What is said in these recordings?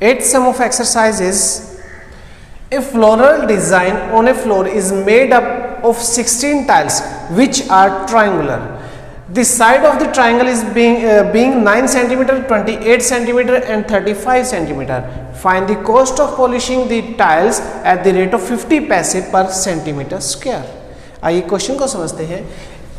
Eighth sum of exercise is, a floral design on a floor is made up of 16 tiles which are triangular. The side of the triangle is being 9 cm, 28 cm and 35 cm. Find the cost of polishing the tiles at the rate of 50 पैसे per centimeter square. आइए question को समझते हैं।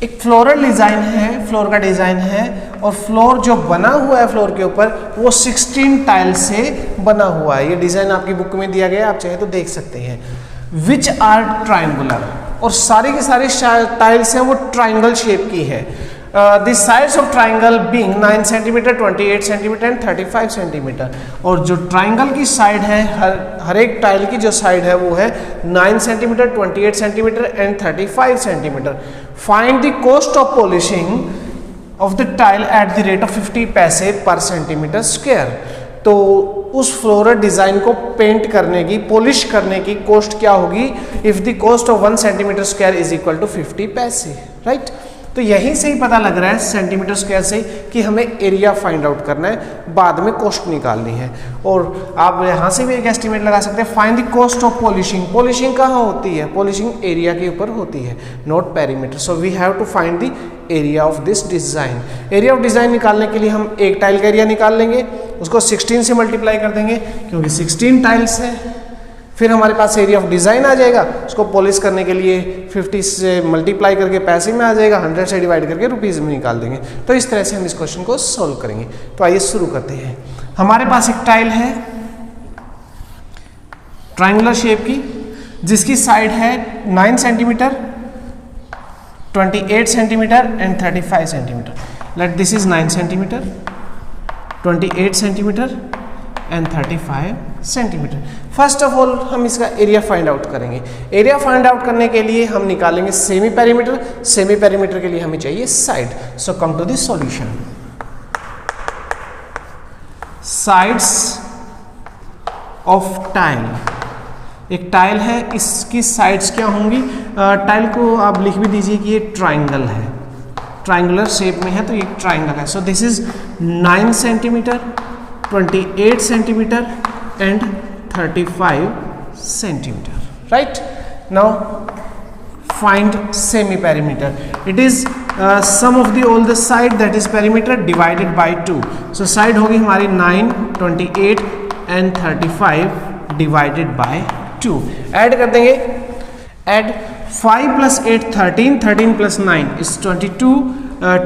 एक floral design है, floor का design है और फ्लोर जो बना हुआ है फ्लोर के ऊपर वो 16 टाइल से बना हुआ है। ये डिजाइन आपकी बुक में दिया गया है, आप चाहे तो देख सकते हैं। विच आर ट्राइंगुलर, और सारी की सारी टाइल्स हैं वो ट्राइंगल शेप की है। The sides of triangle being 9 centimetre, 28 centimetre and 35 centimetre. और जो ट्राइंगल की साइड है, हर एक टाइल की जो साइड है वो है 9 centimetre, 28 centimetre and 35 centimetre. Find the cost of polishing of the tile at the rate of 50 पैसे पर सेंटीमीटर स्क्वायर। तो उस फ्लोरल डिजाइन को पेंट करने की, पॉलिश करने की कॉस्ट क्या होगी? If the cost of 1 centimetre square is equal to 50 paise, right. तो यहीं से ही पता लग रहा है सेंटीमीटर स्क्वायर से कि हमें एरिया फाइंड आउट करना है, बाद में कॉस्ट निकालनी है। और आप यहाँ से भी एक एस्टिमेट लगा सकते हैं। Find the cost of polishing. Polishing कहाँ होती है? पॉलिशिंग एरिया के ऊपर होती है, not perimeter. So we have to find the area of this design. Area of design निकालने के लिए हम एक टाइल का एरिया निकाल लेंगे, उसको 16 से मल्टीप्लाई कर देंगे क्योंकि 16 टाइल्स है। फिर हमारे पास एरिया ऑफ डिजाइन आ जाएगा, उसको पॉलिश करने के लिए 50 से मल्टीप्लाई करके पैसे में आ जाएगा, 100 से डिवाइड करके रुपीज में निकाल देंगे। तो इस तरह से हम इस क्वेश्चन को सॉल्व करेंगे। तो आइए शुरू करते हैं। हमारे पास एक टाइल है ट्रायंगुलर शेप की, जिसकी साइड है 9 centimetre, 28 centimetre and 35 centimetre. Late this is 9 centimetre, 28 centimetre and 35 centimetre. First of all हम इसका एरिया फाइंड आउट करेंगे। एरिया फाइंड आउट करने के लिए हम निकालेंगे सेमी पेरीमीटर। सेमी पेरीमीटर के लिए हमें चाहिए side. So come to this solution. Sides of tile, एक टाइल है, इसकी साइड्स क्या होंगी? टाइल को आप लिख भी दीजिए कि ये ट्राइंगल है, ट्राइंगुलर शेप में है, तो ये ट्राइंगल है। सो this is 9 centimetre, 28 centimetre and 35 centimeter, right? Now find semi perimeter. It is sum of all the side, that is perimeter, divided by 2. So side होगी हमारी 9, 28 and 35 divided by 2. Add कर देंगे, add 5 plus 8 13, 13 plus 9 is 22,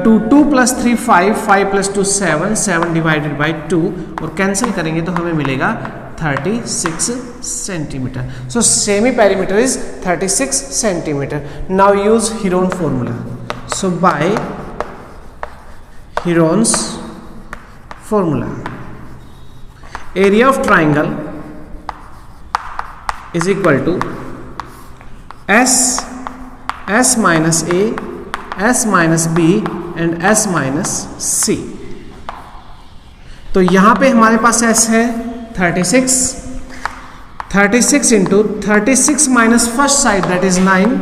2 plus 3 5, 5 plus 2 7, 7 divided by 2 और cancel करेंगे तो हमें मिलेगा 36 centimetre. So semi perimeter is 36 centimetre. Now use Heron formula. So by Heron's formula, area of triangle is equal to S minus A, S minus B and S minus C. तो यहां पे हमारे पास S है 36, 36 into 36 minus first side, that is 9,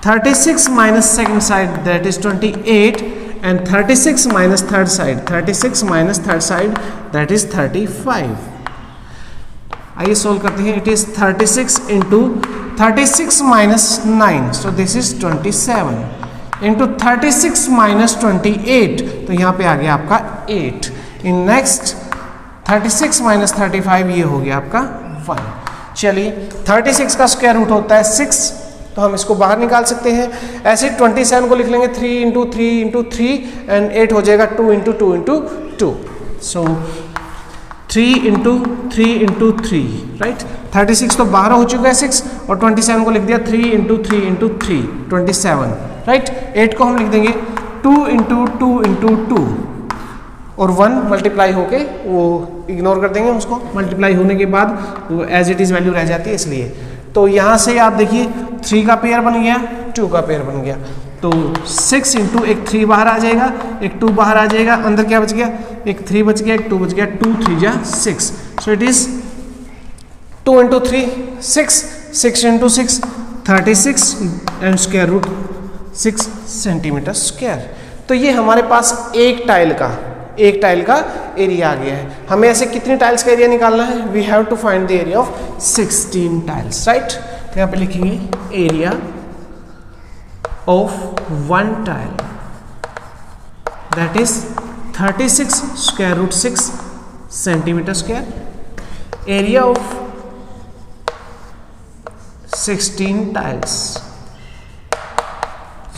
36 minus second side, that is 28, and 36 minus third side, 36 minus third side, that is 35. आइए solve करते हैं। It is 36 into 36 minus 9, so this is 27 into 36 minus 28, तो यहाँ पे आ गया आपका 8। In next 36 minus 35 ये हो गया आपका 1। चलिए 36 का स्क्वायर रूट होता है 6, तो हम इसको बाहर निकाल सकते हैं। ऐसे 27 को लिख लेंगे 3 इंटू 3 इंटू 3 एंड 8 हो जाएगा 2 इंटू 2 इंटू 2। सो 3 इंटू 3 इंटू 3, राइट। 36 तो बाहर हो चुका है 6 और 27 को लिख दिया 3 इंटू 3 इंटू 3, 27, राइट। 8 को हम लिख देंगे 2 इंटू 2 इंटू 2 और 1 मल्टीप्लाई होके वो इग्नोर कर देंगे, उसको मल्टीप्लाई होने के बाद वो एज इट इज वैल्यू रह जाती है इसलिए। तो यहाँ से आप देखिए 3 का पेयर बन गया, 2 का पेयर बन गया, तो 6 इंटू एक 3 बाहर आ जाएगा, एक 2 बाहर आ जाएगा, अंदर क्या बच गया? एक 3 बच गया, एक 2 बच गया, 2 3 जा 6। So it is 2 into 3 6, 6 into 6 36 and square root 6 centimetre square. तो ये हमारे पास एक टाइल का एक टाइल का एरिया आ गया है। हमें ऐसे कितनी टाइल्स का एरिया निकालना है? We have to find the area of 16 tiles, right. तो यहाँ पे लिखेंगे area of one tile that is 36 square root 6 centimetre square. Area of 16 tiles,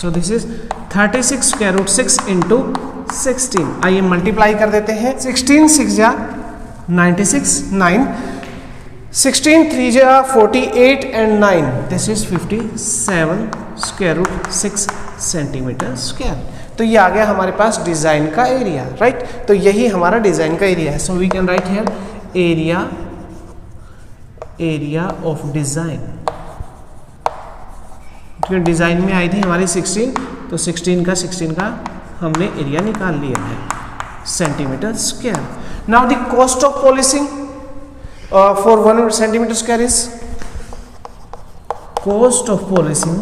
so this is 36 square root 6 into 16। आइए मल्टीप्लाई कर देते हैं। 16 6 जा 96, 9 16 3 जा 48 and 9 this is 57 square root 6 centimetre square. तो ये आ गया हमारे पास डिजाइन का एरिया, राइट। तो यही हमारा डिजाइन का एरिया है। So we can write here area of design. Design में आई थी हमारी 16, तो 16 का हमने एरिया निकाल लिया है centimetre square. Now the cost of polishing for 1 centimetre square is cost of polishing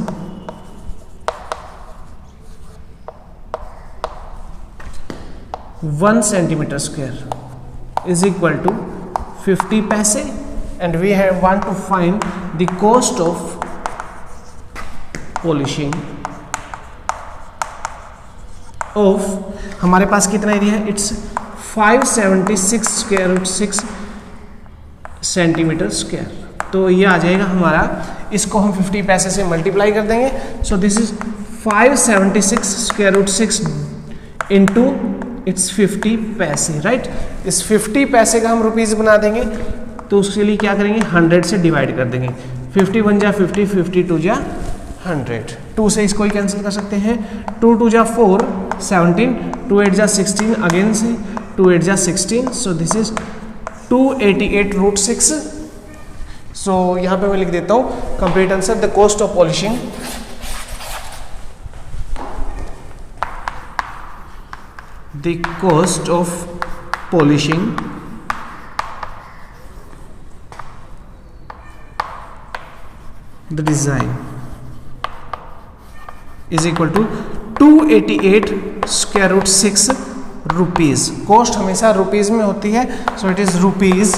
one centimetre square is equal to 50 paise and we have want to find the cost of polishing of, हमारे पास कितना area है? It's 576 square root 6 centimetre square. तो ये आ जाएगा हमारा, इसको हम 50 पैसे से मल्टीप्लाई कर देंगे। So this is 576 square root 6 into it's 50 paise, right. इस 50 पैसे का हम रुपीज बना देंगे, तो उसके लिए क्या करेंगे? 100 से डिवाइड कर देंगे। 50 1 जा 50, 50 2 जा 100, 2 से इसको ही कैंसिल कर सकते हैं। 2 2 जा 4 17, 2 8 जा 16 अगेन से 2 8 जा 16, so this is 288 root 6। So यहाँ पे मैं लिख देता हूँ complete answer. The cost of polishing the design is equal to 288 square root 6 rupees. कॉस्ट हमेशा रुपीज में होती है, so it is rupees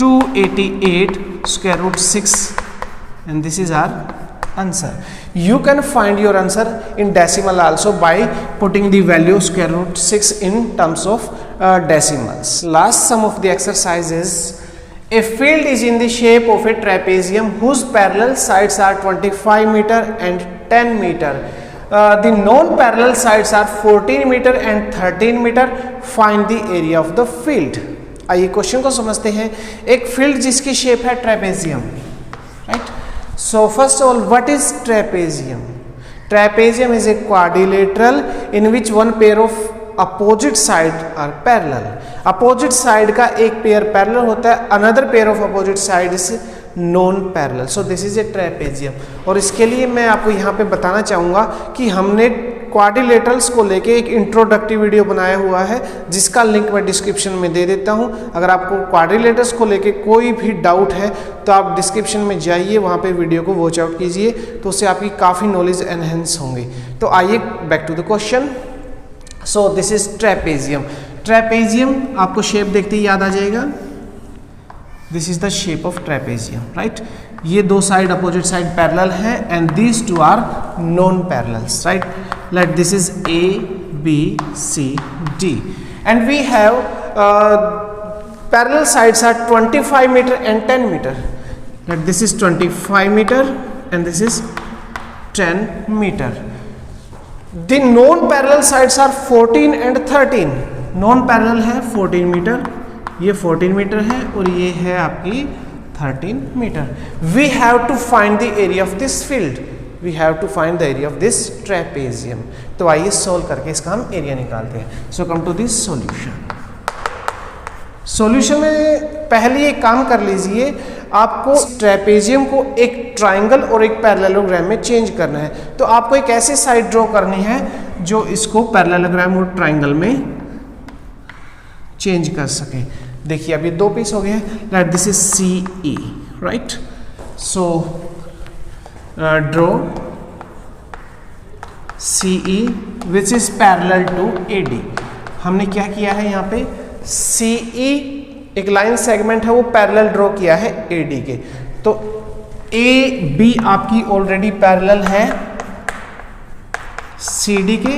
288 square root 6 and this is our answer. You can find your answer in decimal also by putting the value square root 6 in terms of decimals. Last sum of the exercise is a field is in the shape of a trapezium whose parallel sides are 25 meter and 10 meter. The non-parallel sides are 14 meter and 13 meter. Find the area of the field. आइए question को समझते हैं। एक field जिसकी shape है trapezium, right. So first of all, what is trapezium? Trapezium is a quadrilateral in which one pair of opposite side are parallel. Opposite side का एक pair parallel होता है, another pair of opposite side is non parallel. So this is A trapezium. और इसके लिए मैं आपको यहाँ पे बताना चाहूँगा कि हमने क्वाड्रिलेटरल्स को लेके एक इंट्रोडक्टिव वीडियो बनाया हुआ है, जिसका लिंक मैं डिस्क्रिप्शन में दे देता हूँ। अगर आपको क्वाड्रिलेटरल्स को लेके कोई भी डाउट है तो आप डिस्क्रिप्शन में जाइए, वहाँ पे वीडियो को वॉच आउट कीजिए, तो उससे आपकी काफ़ी नॉलेज एनहेंस होंगी। तो आइए back to the question. So this is trapezium. Trapezium आपको शेप देखते ही याद आ जाएगा, this is the shape of trapezium, right. ये दो साइड अपोजिट साइड पैरेलल है and these two are non parallels, right. Let this is A B C D and we have parallel sides are 25 metre and 10 metre. Let this is 25 metre and this is 10 metre. The non parallel sides are 14 and 13। Non parallel है 14 metre, ये 14 metre है और ये है आपकी 13 metre. We have to find the area of this field, we have to find the area of this trapezium. तो आइए solve करके इसका हम एरिया निकालते हैं। So come to this solution. Solution में पहले एक काम कर लीजिए, आपको ट्रेपेजियम को एक ट्राइंगल और एक पैरेललोग्राम में चेंज करना है। तो आपको एक ऐसी साइड ड्रॉ करनी है जो इसको पैरेललोग्राम और ट्राइंगल में चेंज कर सके। देखिए अभी दो पीस हो गए हैं। Let this is C E, right. So draw C E which is parallel to A D. हमने क्या किया है यहाँ पे CE एक लाइन सेगमेंट है वो पैरेलल ड्रॉ किया है AD के, तो AB आपकी ऑलरेडी पैरेलल है CD के,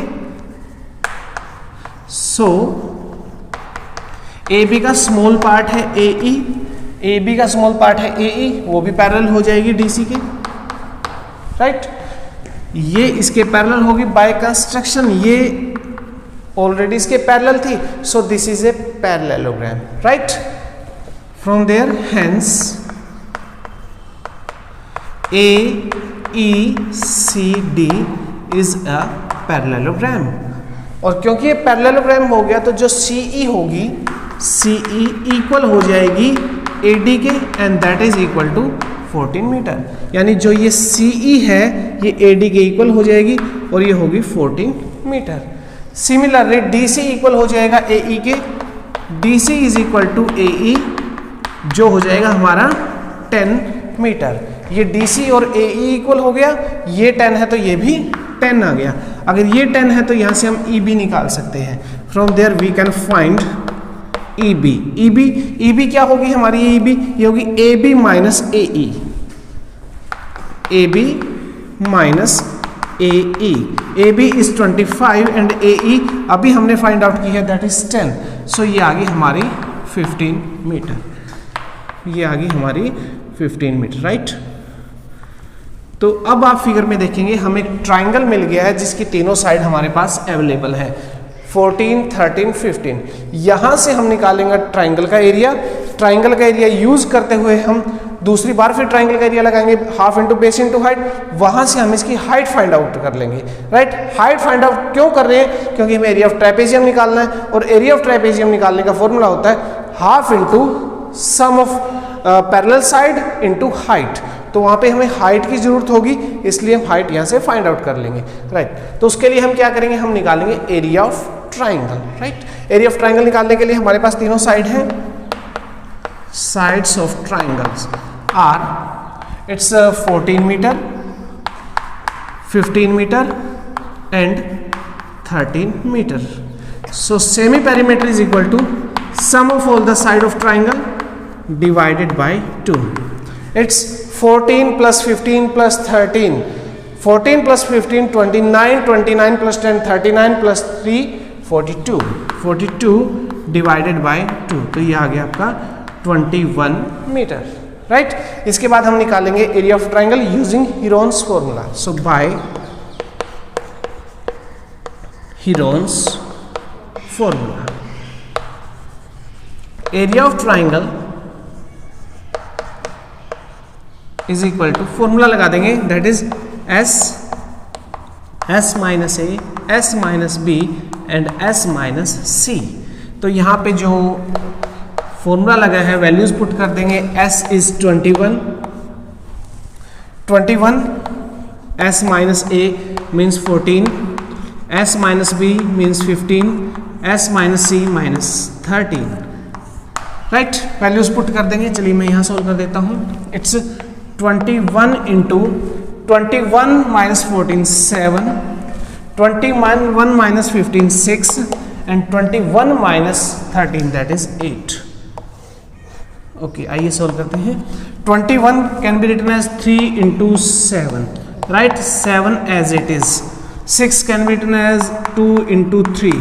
सो AB का स्मॉल पार्ट है AE, AB का स्मॉल पार्ट है AE, वो भी पैरेलल हो जाएगी DC के, राइट। ये इसके पैरेलल होगी बाय कंस्ट्रक्शन, ये ऑलरेडी इसके पैरेलल थी, so this is a parallelogram, right. From there hence AECD is a parallelogram, और क्योंकि ये पैरेललोग्राम हो गया तो जो CE होगी, CE इक्वल हो जाएगी AD के, and that is equal to 14 metre, यानी जो ये CE है ये AD के इक्वल हो जाएगी और ये होगी 14 मीटर। सिमिलरली DC इक्वल हो जाएगा AE के, DC is equal to AE जो हो जाएगा हमारा 10 मीटर। ये DC और AE इक्वल हो गया, ये 10 है तो ये भी 10 आ गया। अगर ये 10 है तो यहाँ से हम EB निकाल सकते हैं, from there we can find EB क्या होगी हमारी EB, ये होगी AB minus AE, AB minus AE, AB is 25 and AE अभी हमने फाइंड आउट की है दैट इज 10, सो ये आ गई हमारी 15 मीटर, ये आ गई हमारी 15 मीटर, राइट। तो अब आप फिगर में देखेंगे हमें एक ट्राइंगल मिल गया है जिसकी तीनों साइड हमारे पास अवेलेबल है, 14, 13, 15। यहां से हम निकालेंगे ट्राइंगल का एरिया। ट्राइंगल का एरिया यूज करते हुए हम दूसरी बार फिर ट्राइंगल का एरिया लगाएंगे, half into base into height, वहां से हम इसकी हाइट फाइंड आउट कर लेंगे, राइट। हाइट फाइंड आउट क्यों कर रहे हैं, क्योंकि हमें एरिया ऑफ ट्रेपेजियम निकालना है, और एरिया ऑफ ट्रेपेजियम निकालने का फॉर्मूला होता है half into sum of parallel side into height. तो वहां पे हमें हाइट की जरूरत होगी, इसलिए हम हाइट यहां से फाइंड आउट कर लेंगे, राइट। तो उसके लिए हम क्या करेंगे, हम निकालेंगे area of triangle, right. Area of triangle निकालने के लिए हमारे पास तीनों साइड हैं, sides of triangles are it's 14 meter, 15 meter and 13 meter. So semi perimeter is equal to sum of all the side of triangle divided by 2. It's 14 plus 15 plus 13, 14 plus 15 29, 29 plus 10 39 plus 3 42, 42 divided by 2, तो ये आ गया आपका 21 metre, right. इसके बाद हम निकालेंगे area of triangle using Heron's formula. So by Heron's formula area of triangle is equal to, formula लगा देंगे that is S minus A, S minus B and S minus C। तो यहाँ पे जो फॉर्मूला लगा है वैल्यूज पुट कर देंगे, S is 21, S minus A means 14, S minus B means 15, S minus C minus 13, right. Values put कर देंगे, चलिए मैं यहाँ सॉल्व कर देता हूँ। It's 21 into 21 minus 14 7, 21 minus 15 6 and 21 minus 13 that is 8। Okay, आइए सॉल्व करते हैं। 21 can be written as 3 into 7, right, 7 as it is, 6 can be written as 2 into 3,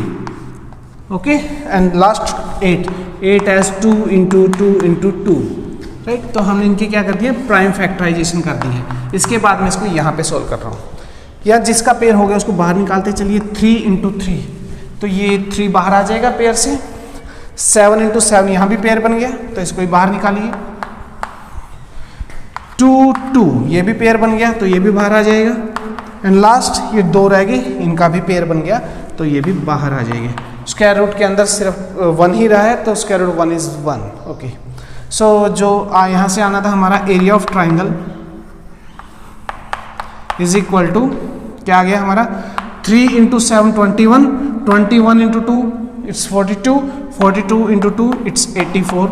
okay, and last 8 as 2 into 2, right. तो हमने इनकी क्या कर दिया, प्राइम फैक्टराइजेशन कर दी है। इसके बाद मैं इसको यहाँ पे सॉल्व कर रहा हूँ, या जिसका पेयर हो गया उसको बाहर निकालते चलिए। 3 इंटू 3, तो ये 3 बाहर आ जाएगा पेयर से। 7 इंटू 7 यहाँ भी पेयर बन गया, तो इसको भी बाहर निकालिए। 2 ये भी पेयर बन गया, तो ये भी बाहर आ जाएगा। एंड लास्ट ये 2 रह गई, इनका भी पेयर बन गया, तो ये भी बाहर आ जाएंगे। स्क्वायर रूट के अंदर सिर्फ 1 ही रहा है, तो square root 1 is 1, okay. So जो यहाँ से आना था हमारा area of triangle is equal to क्या आ गया हमारा, 3 into 7 21, 21 into 2 it's 42, 42 into 2 it's 84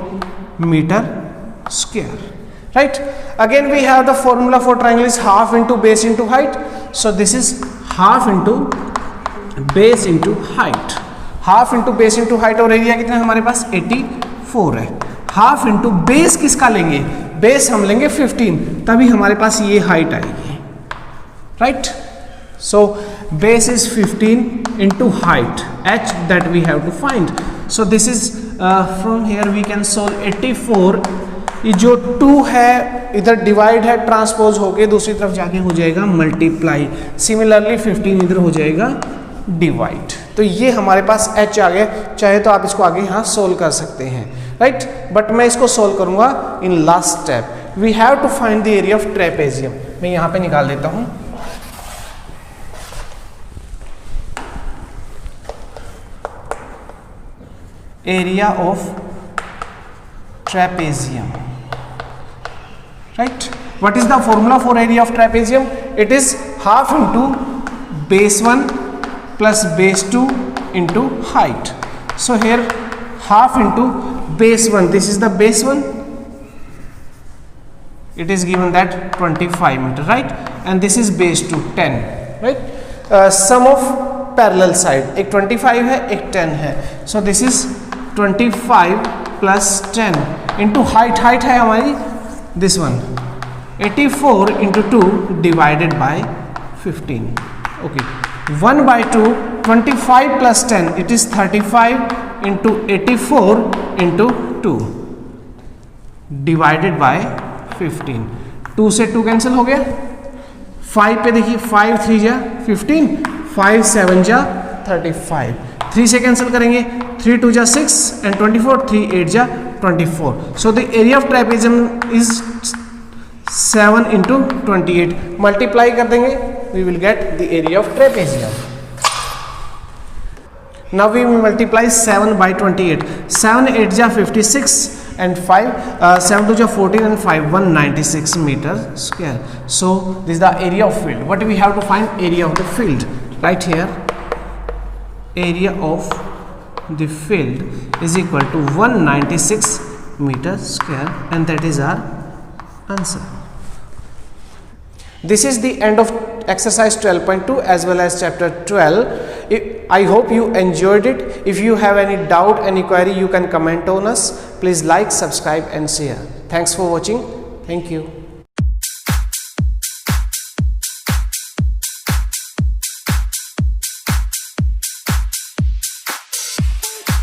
metre square, right? Again we have the formula for triangle is half into base into height, so this is half into base into height, half into base into height, और area कितना है हमारे पास 84 है। Half into base किसका लेंगे, base हम लेंगे 15, तभी हमारे पास ये हाइट आएगी, right. So base is 15 into height h that we have to find. So this is from here we can solve 84, ये जो 2 है इधर डिवाइड है, ट्रांसपोज होके दूसरी तरफ जाके हो जाएगा मल्टीप्लाई, सिमिलरली 15 इधर हो जाएगा डिवाइड। तो ये हमारे पास h आ गया, चाहे तो आप इसको आगे यहाँ सोल्व कर सकते हैं, राइट, बट मैं इसको सोल्व करूंगा in last step. We have to find the area of trapezium. मैं यहाँ पे निकाल देता हूँ, area of trapezium, right? What is the formula for area of trapezium? It is half into base 1 plus base 2 into height. So here half into base 1, this is the base 1, it is given that 25 meter, right? And this is base 2 10, right? Sum of parallel side, एक 25 है एक 10 है, so this is 25 plus 10 into height, height है हमारी this one 84 into 2 divided by 15, okay, 1 by 2, 25 plus 10, it is 35 into 84 into 2 divided by 15, 2 से 2 cancel हो गया, 5 पे देखिए 5 3 जा 15, 5 7 जा 35, 3 से कैंसिल करेंगे, 3 2 जा 6 and 24, 3 8 जा 24. So the area of trapezium is 7 into 28. Multiply कर देंगे, we will get the area of trapezium. Now we multiply 7 by 28. 7 8 जा 56 and 5 7 2 जा 14 and 5 196 meter square. So this is the area of field. What we have to find? Area of the field. Right here, area of the field is equal to 196 meter square, and that is our answer. This is the end of exercise 12.2 as well as chapter 12. I hope you enjoyed it. If you have any doubt, any query, you can comment on us. Please like, subscribe and share. Thanks for watching. Thank you.